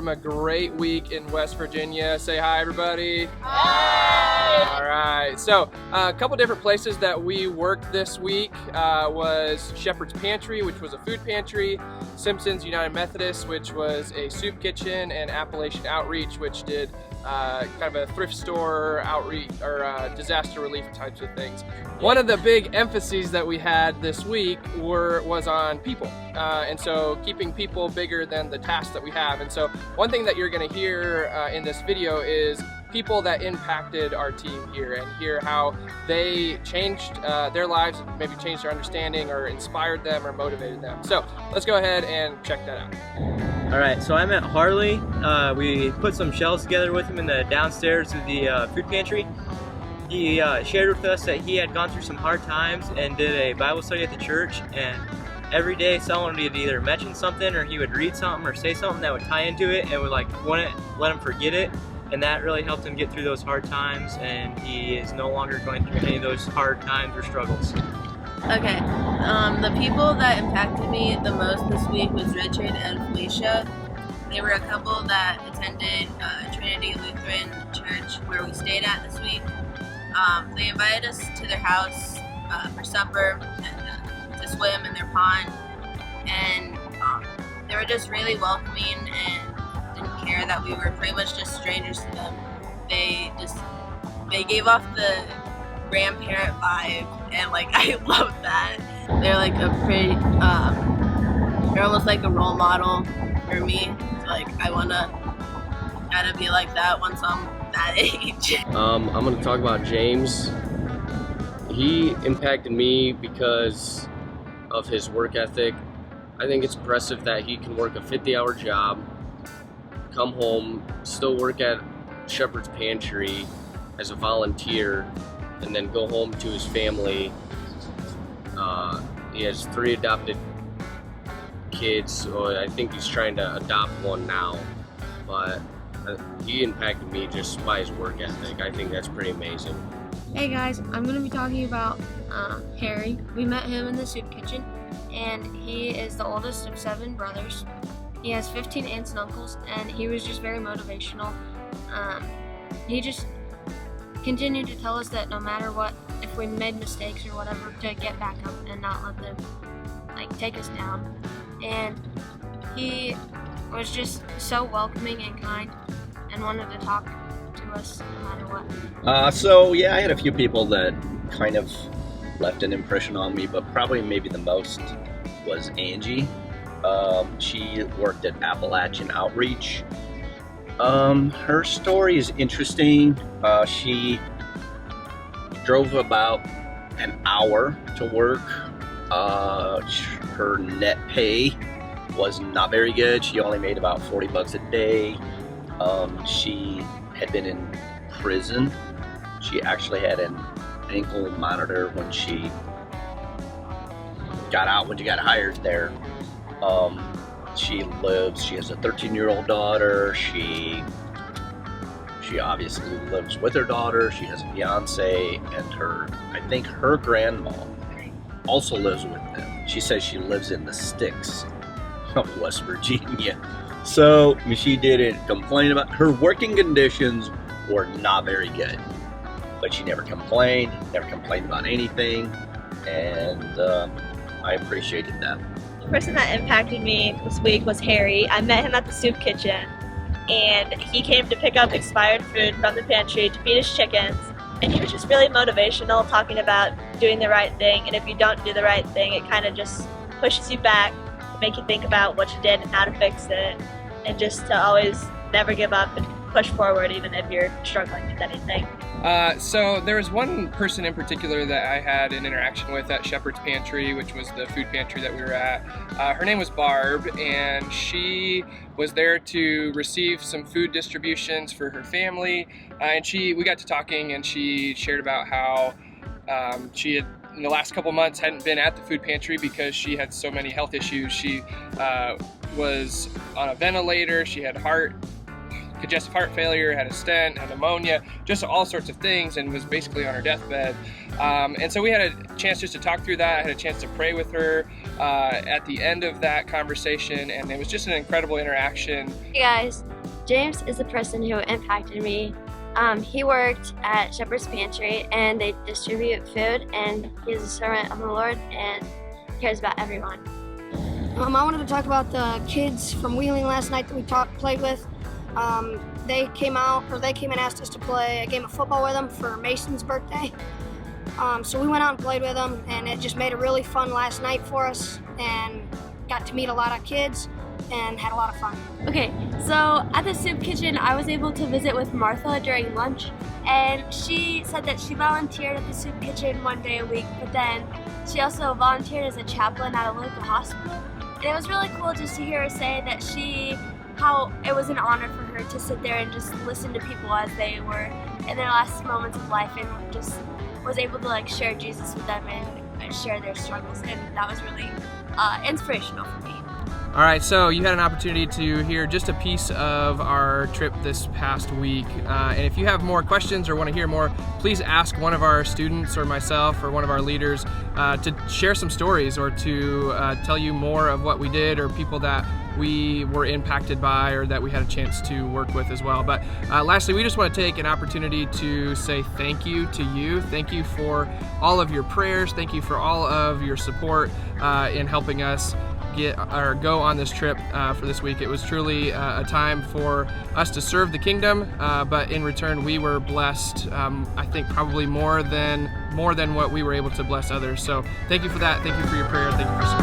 from a great week in West Virginia. Say hi, everybody. Hi! All right, so a couple different places that we worked this week was Shepherd's Pantry, which was a food pantry, Simpsons United Methodist, which was a soup kitchen, and Appalachian Outreach, which did kind of a thrift store outreach or disaster relief types of things. One of the big emphases that we had this week was on people, and so keeping people bigger than the tasks that we have. And so one thing that you're going to hear in this video is people that impacted our team here, and hear how they changed their lives, maybe changed their understanding or inspired them or motivated them. So let's go ahead and check that out. All right, so I met Harley. We put some shelves together with him in the downstairs of the food pantry. He shared with us that he had gone through some hard times and did a Bible study at the church, and every day someone would either mention something or he would read something or say something that would tie into it and would wouldn't let him forget it, and that really helped him get through those hard times, and he is no longer going through any of those hard times or struggles. Okay, the people that impacted me the most this week was Richard and Felicia. They were a couple that attended Trinity Lutheran Church where we stayed at this week. They invited us to their house for supper and to swim in their pond, and they were just really welcoming and didn't care that we were pretty much just strangers to them. They gave off the grandparent vibe, and I love that. They're like a pretty they're almost like a role model for me. So I wanna kind of be like that once I'm that age. I'm gonna talk about James. He impacted me because of his work ethic. I think it's impressive that he can work a 50-hour job, come home, still work at Shepherd's Pantry as a volunteer, and then go home to his family. He has 3 adopted kids, so I think he's trying to adopt one now, but he impacted me just by his work ethic. I think that's pretty amazing. Hey guys, I'm going to be talking about Harry. We met him in the soup kitchen, and he is the oldest of 7 brothers. He has 15 aunts and uncles, and he was just very motivational. He just continued to tell us that no matter what, if we made mistakes or whatever, to get back up and not let them take us down. And he was just so welcoming and kind and wanted to talk to us no matter what. So yeah, I had a few people that kind of left an impression on me, but probably maybe the most was Angie. She worked at Appalachian Outreach. Her story is interesting. She drove about an hour to work. Her net pay was not very good. She only made about $40 a day. She had been in prison. She actually had an ankle monitor when she got out, when she got hired there. She has a 13-year-old daughter. She obviously lives with her daughter. She has a fiance, and I think her grandma also lives with them. She says she lives in the sticks of West Virginia. So she didn't complain about her working conditions were not very good, but she never complained about anything, and I appreciated that. The person that impacted me this week was Harry. I met him at the soup kitchen, and he came to pick up expired food from the pantry to feed his chickens, and he was just really motivational, talking about doing the right thing, and if you don't do the right thing, it kind of just pushes you back, make you think about what you did and how to fix it, and just to always never give up and push forward even if you're struggling with anything. So there was one person in particular that I had an interaction with at Shepherd's Pantry, which was the food pantry that we were at. Her name was Barb, and she was there to receive some food distributions for her family. And we got to talking, and she shared about how she had, in the last couple months, hadn't been at the food pantry because she had so many health issues. She was on a ventilator, she had congestive heart failure, had a stent, had pneumonia, just all sorts of things, and was basically on her deathbed. And so we had a chance just to talk through that. I had a chance to pray with her at the end of that conversation, and it was just an incredible interaction. Hey guys, James is the person who impacted me. He worked at Shepherd's Pantry, and they distribute food, and he is a servant of the Lord and cares about everyone. I wanted to talk about the kids from Wheeling last night that we played with. They came and asked us to play a game of football with them for Mason's birthday. So we went out and played with them, and it just made a really fun last night for us, and got to meet a lot of kids and had a lot of fun. Okay, so at the soup kitchen, I was able to visit with Martha during lunch, and she said that she volunteered at the soup kitchen one day a week, but then she also volunteered as a chaplain at a local hospital. And it was really cool just to hear her say that how it was an honor for her to sit there and just listen to people as they were in their last moments of life, and just was able to like share Jesus with them and share their struggles, and that was really inspirational for me. All right, so you had an opportunity to hear just a piece of our trip this past week. And if you have more questions or want to hear more, please ask one of our students or myself or one of our leaders to share some stories or to tell you more of what we did, or people that we were impacted by or that we had a chance to work with as well. But lastly, we just want to take an opportunity to say thank you to you. Thank you for all of your prayers. Thank you for all of your support in helping us go on this trip for this week. It was truly a time for us to serve the kingdom, but in return we were blessed, I think probably more than what we were able to bless others. So thank you for that. Thank you for your prayer. Thank you for